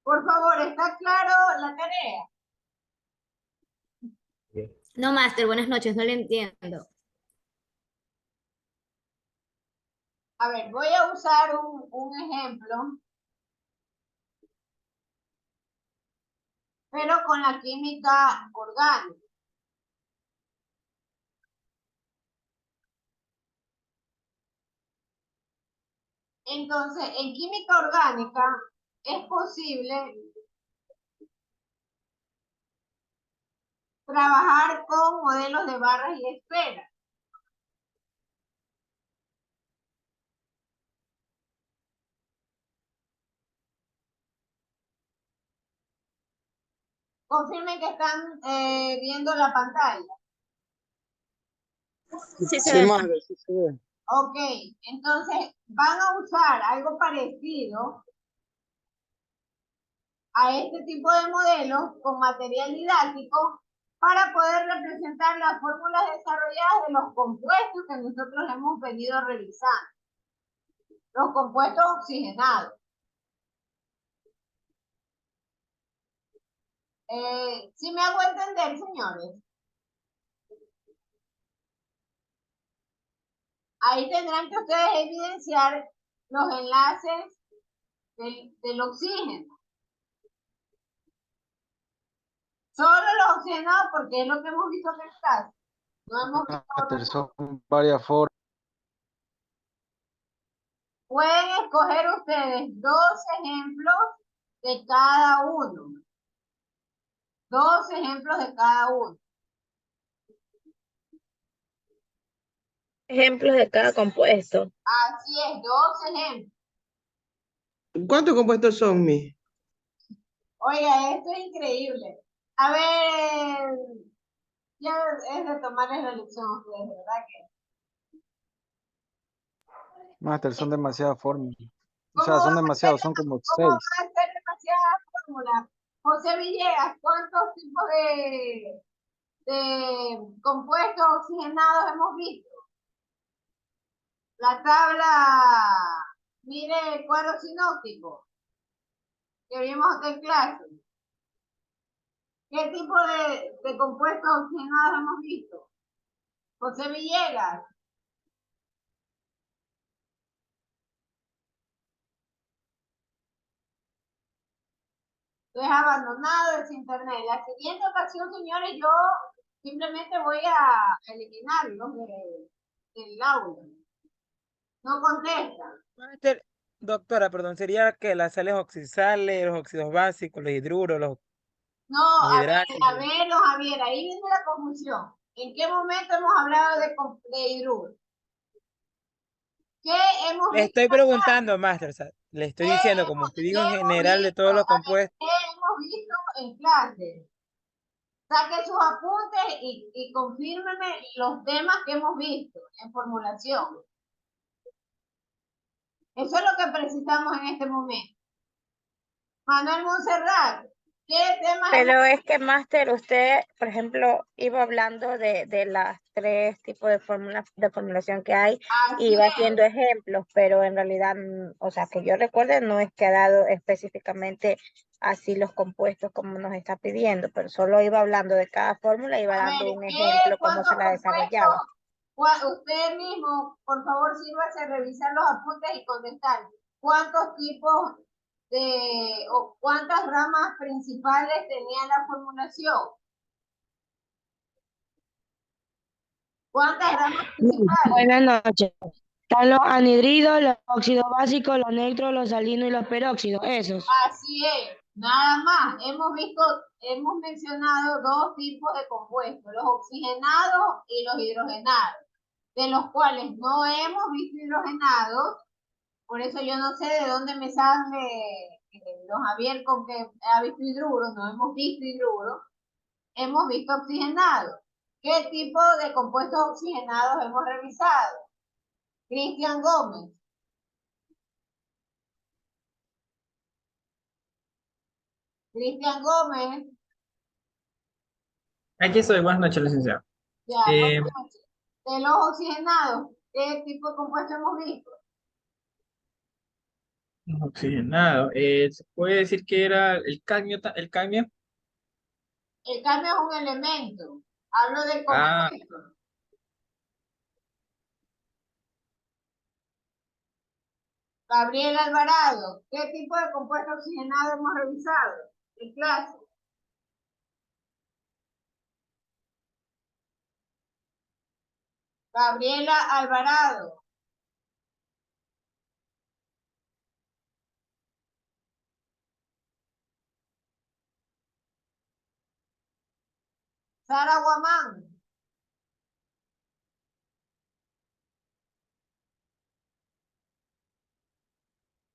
Por favor, ¿está claro la tarea? No, máster, buenas noches, no le entiendo. A ver, voy a usar un ejemplo, pero con la química orgánica. Entonces, en química orgánica es posible trabajar con modelos de barras y esferas. Confirmen que están viendo la pantalla. Sí, Sí, madre, sí se ve. Ok, entonces van a usar algo parecido a este tipo de modelos con material didáctico para poder representar las fórmulas desarrolladas de los compuestos que nosotros hemos venido revisando. Los compuestos oxigenados. ¿Sí me hago entender, señores? Ahí tendrán que ustedes evidenciar los enlaces del oxígeno. Solo los oxigenados porque es lo que hemos visto en el caso. No hemos visto otros. Son varias formas. Pueden escoger ustedes 2 ejemplos de cada uno. 2 ejemplos de cada uno. Ejemplos de cada compuesto. Así es, 2 ejemplos. ¿Cuántos compuestos son, Miss? Oiga, esto es increíble. A ver, ya es de tomarles la lección a ustedes, ¿verdad? Máster, son demasiadas formas. O ¿Cómo sea, son van a demasiados, hacer, son como cómo van 6. a hacer demasiadas fórmulas? José Villegas, ¿cuántos tipos de compuestos oxigenados hemos visto? La tabla, mire el cuadro sinóptico que vimos en clase. ¿Qué tipo de compuestos oxigenados hemos visto? José Villegas. Entonces, abandonado ese internet. La siguiente ocasión, señores, yo simplemente voy a eliminarlos del aula. No contestan. Doctora, perdón, sería que las sales oxidales, los óxidos básicos, los hidruros, No, los hidráticos. no, Javier, ahí viene la confusión. ¿En qué momento hemos hablado de hidruro? ¿Qué hemos Le visto estoy acá? preguntando, Master, o sea, le estoy diciendo, como usted dijo en general de todos los compuestos. ¿Qué hemos visto en clase? Saque sus apuntes y confírmeme los temas que hemos visto en formulación. Eso es lo que precisamos en este momento. Manuel Monserrat, ¿qué temas Pero es que, Máster, usted, por ejemplo, iba hablando de las tres tipos de formulación que hay, y iba haciendo ejemplos, pero en realidad, o sea, que yo recuerde, no es que ha dado específicamente así los compuestos como nos está pidiendo, pero solo iba hablando de cada fórmula, iba dando un ejemplo cómo se la desarrollaba. Usted mismo, por favor, sírvase a revisar los apuntes y contestar. ¿Cuántos tipos o cuántas ramas principales tenía la formulación? ¿Cuántas ramas principales? Buenas noches. Están los anhidridos, los óxidos básicos, los neutros, los salinos y los peróxidos, esos. Así es, nada más. Hemos mencionado dos tipos de compuestos, los oxigenados y los hidrogenados, de los cuales no hemos visto hidrogenados. Por eso yo no sé de dónde me sale don Javier con que ha visto hidruro. No hemos visto hidruro, hemos visto oxigenado. ¿Qué tipo de compuestos oxigenados hemos revisado? Cristian Gómez. Cristian Gómez. Aquí estoy, buenas noches, licenciado. Ya, buenas noches. De los oxigenados, ¿qué tipo de compuesto hemos visto? Oxigenado. ¿Se puede decir que era el cadmio? ¿El cadmio? El cadmio es un elemento. Hablo del Ah, compuesto. Gabriel Alvarado, ¿qué tipo de compuesto oxigenado hemos revisado? En clase. Gabriela Alvarado. Sara Guamán.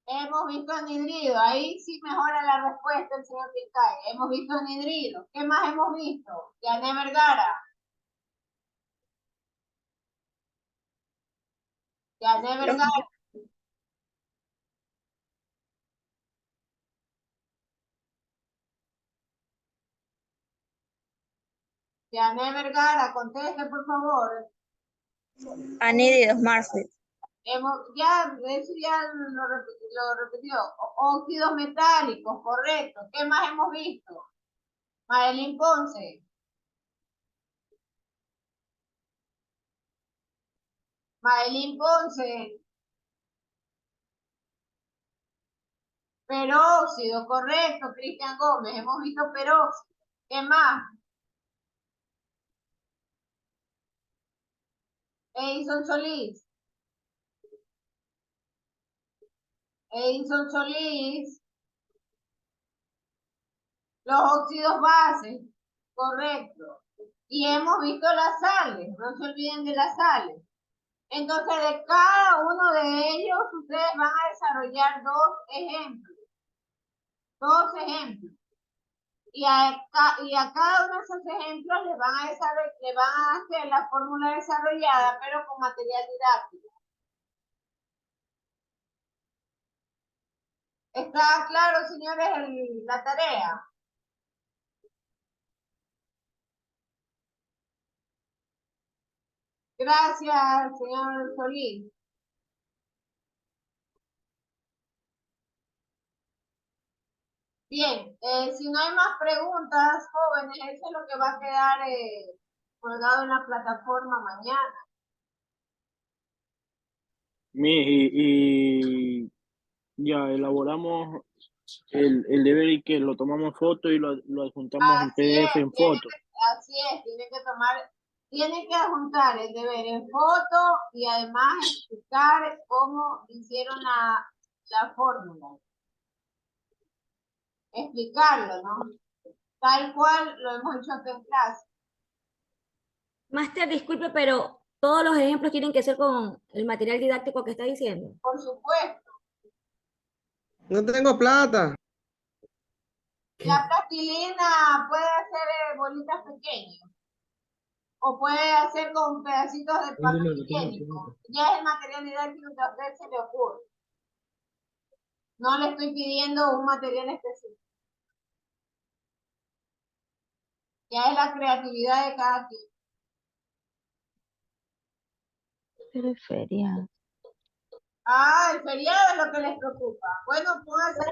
Hemos visto anhidrido. Ahí sí mejora la respuesta el señor Pintay. Hemos visto anhidrido. ¿Qué más hemos visto? Yané Vergara. Yané Vergara. Yané Vergara, conteste por favor. Anhídridos, Marcel. Eso ya lo repitió. Óxidos metálicos, correcto. ¿Qué más hemos visto? Madeline Ponce. Madeline Ponce. Peróxido, correcto. Cristian Gómez. Hemos visto peróxido. ¿Qué más? Edison Solís. Edison Solís. Los óxidos bases, correcto. Y hemos visto las sales, no se olviden de las sales. Entonces, de cada uno de ellos, ustedes van a desarrollar dos ejemplos. Dos ejemplos. Y a cada uno de esos ejemplos le van a hacer la fórmula desarrollada, pero con material didáctico. ¿Está claro, señores, la tarea? Gracias, señor Solís. Bien, si no hay más preguntas, jóvenes, eso es lo que va a quedar colgado en la plataforma mañana. Y ya elaboramos el deber y que lo tomamos foto y lo adjuntamos en PDF en foto. Así es, tiene que adjuntar el deber en foto y además explicar cómo hicieron la fórmula. Explicarlo, ¿no? Tal cual lo hemos hecho acá en clase. Máster, disculpe, pero todos los ejemplos tienen que ser con el material didáctico que está diciendo. Por supuesto. No tengo plata. La plastilina puede hacer bolitas pequeñas. O puede hacer con pedacitos de papel higiénico. Ya es el material didáctico que a usted se le ocurre. No le estoy pidiendo un material específico. Ya es la creatividad de cada quien. Pero es feriado. Ah, el feriado es lo que les preocupa. Bueno, pónganse.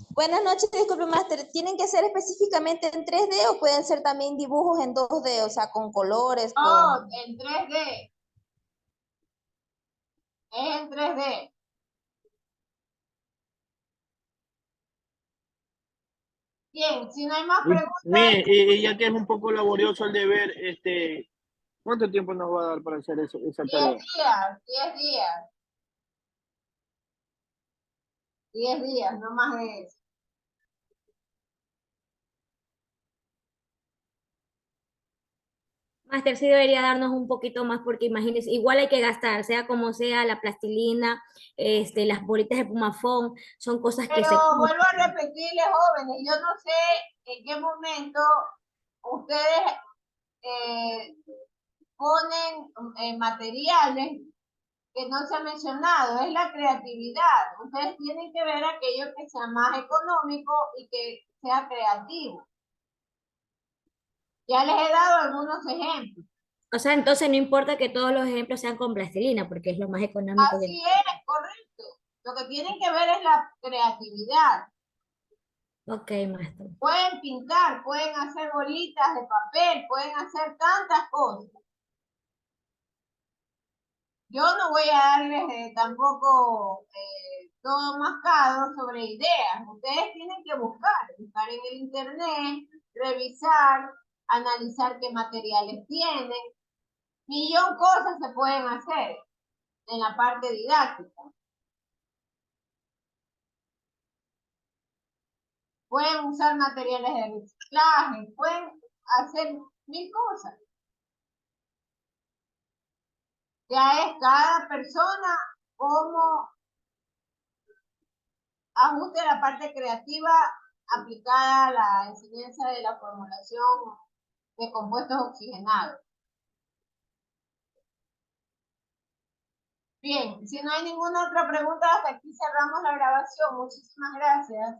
Buenas noches, disculpe, máster. ¿Tienen que ser específicamente en 3D o pueden ser también dibujos en 2D, o sea, con colores? No, en 3D. Es en 3D. Bien, si no hay más preguntas. Y ya que es un poco laborioso el deber, ¿cuánto tiempo nos va a dar para hacer esa tarea? 10 días, 10 días. 10 días, no más de eso. Máster, sí debería darnos un poquito más porque imagínense, igual hay que gastar, sea como sea, la plastilina, las bolitas de pumafón, son cosas que Pero se... vuelvo a repetirles, jóvenes, yo no sé en qué momento ustedes ponen materiales que no se ha mencionado, es la creatividad. Ustedes tienen que ver aquello que sea más económico y que sea creativo. Ya les he dado algunos ejemplos. O sea, entonces no importa que todos los ejemplos sean con plastilina, porque es lo más económico. Así es, correcto. Lo que tienen que ver es la creatividad. Ok, maestro. Pueden pintar, pueden hacer bolitas de papel, pueden hacer tantas cosas. Yo no voy a darles tampoco todo mascado sobre ideas. Ustedes tienen que buscar en el internet, revisar, analizar qué materiales tienen. Millón cosas se pueden hacer en la parte didáctica. Pueden usar materiales de reciclaje, pueden hacer mil cosas. Ya es cada persona cómo ajuste la parte creativa aplicada a la enseñanza de la formulación de compuestos oxigenados. Bien, si no hay ninguna otra pregunta, hasta aquí cerramos la grabación. Muchísimas gracias.